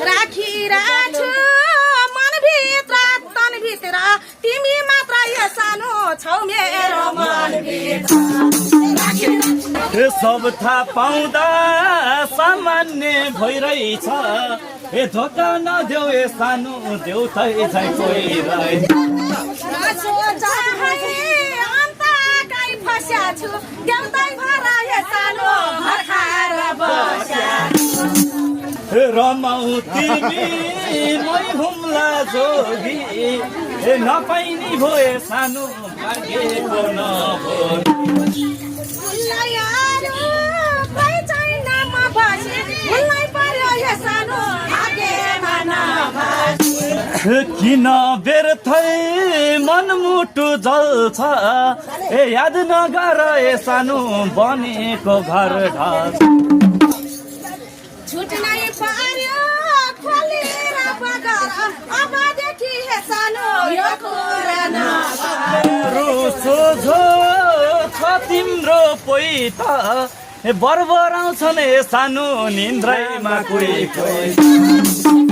राखिराछु मनभित्र तनभित्र तिमी मात्र यो सानो छौ मेरो मनभित्र सब थाहा पाउँदा सामान्य भइरहेछ धोका नदेऊ सानो देउतै चाहिँ कोही रहेछ फस्याछु देउतै भएर यो सानो घर खाएर बस्या रमाउ तिमी मै हुम्ला जोगी नपाइनी भए सानो भाग्यको नभोर किन व्यर्थै मनमुटु जल्छ याद नगर सानो बनेको घर ढाल छुट्नै पर्यो खोलेर बगर अबदेखि सानो यो कुरा नगर सोझो छ तिम्रो पोइट बरबराउँछन् सानो निन्द्रैमा कोही कोही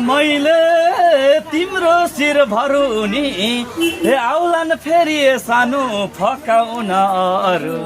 मैले तिम्रो शिर भरुनी आउलान फेरि सानो फकाउन अरू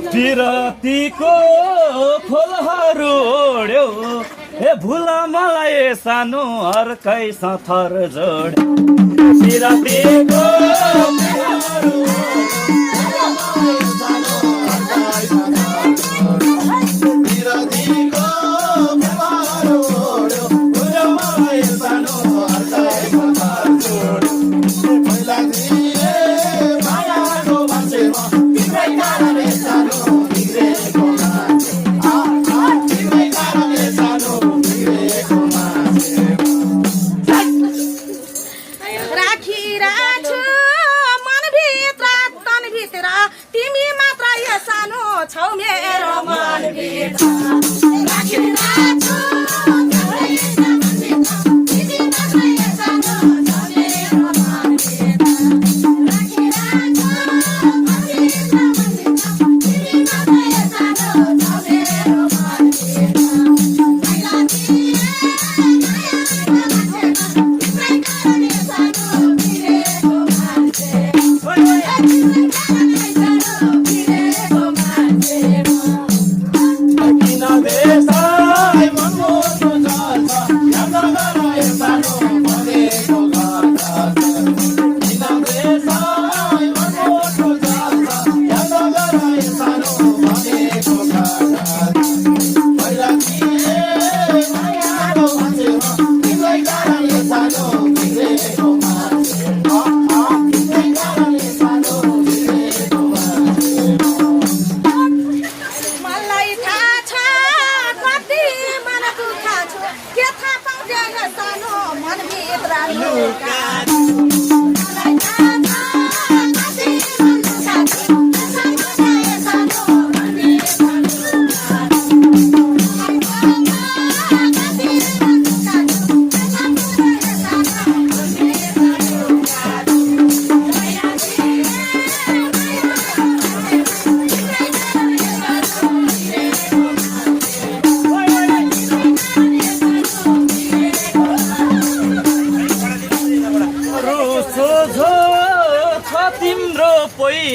पिरतीको खोलहरू ओड्यो भुल मलाई सानो अर्कै सथर जोड पिरतीको छौ मेरो मनभित्र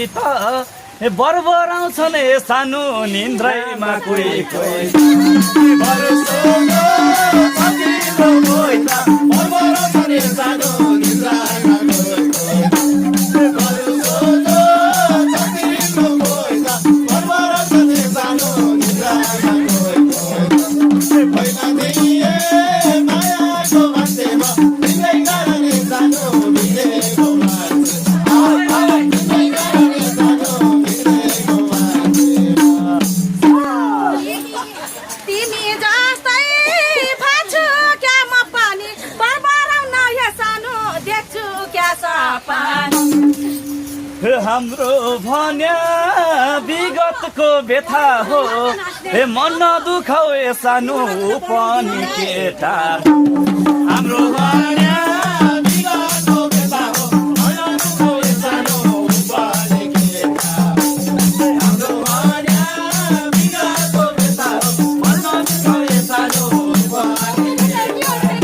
त बरबराउँछन् ए सानो निन्द्रैमा कोही कोही तिमी जस्तै फाछु क्या म पनि बरबराउन यो सानो देख्छु क्या सपना हाम्रो भन्या विगतको व्यथा हो मन दुखाउ ए सानो पनि केटा हाम्रो भन्या विगतको व्यथा हो मन दुखाउ ए सानो पनि केटा हाम्रो भन्या विगतको व्यथा हो मन दुखाउ ए सानो पनि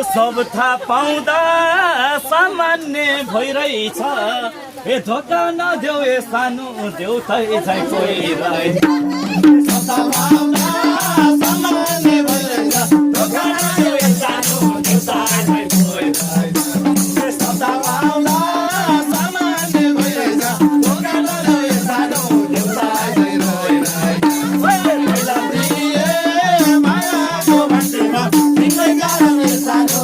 सब थाहा पाउँदा सामान्य भइरहेछ ए धोका नदेऊ ए सानो देउतै चाहिँ कोही रहेछ सामान्य भइरहेछ धोका नदेऊ ए सानो देउतै चाहिँ कोही रहेछ सामान्य भइरहेछ धोका नदेऊ ए सानो देउतै चाहिँ कोही रहेछ मायाको भन्टीमा तिमीलाई कारण ए सानो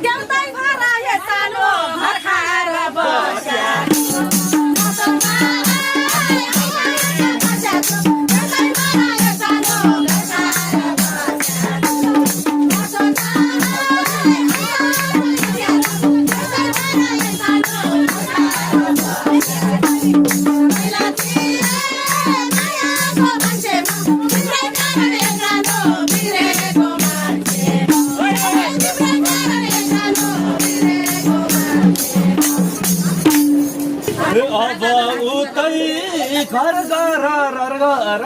देउतै भरा हे सानो घर खाएर बस्या अब उतै घर घर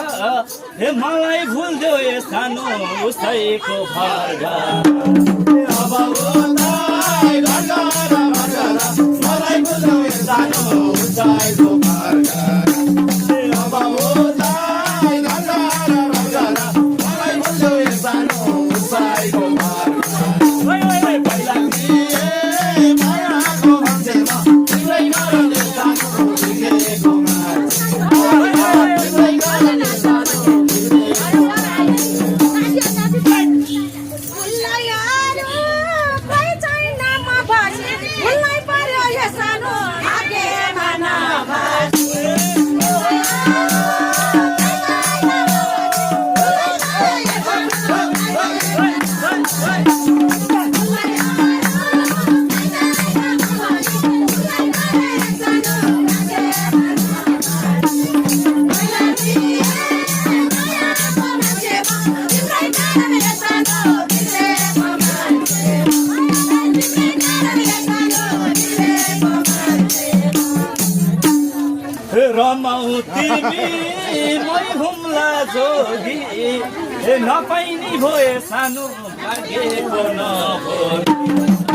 हे मलाई भुल्देऊ ए सानो उसैको भर्ग अब उतै घर घर मलाई भुल्देऊ ए सानो उसैको भर्ग अब उतै घर घर मलाई भुल्देऊ ए सानो उसैको भर्ग पहिला मायाको भन्सेमा तिम्रै कारण तिमी मै हुम्ला जोगी नपाइनी भए सानो भाग्यको नभो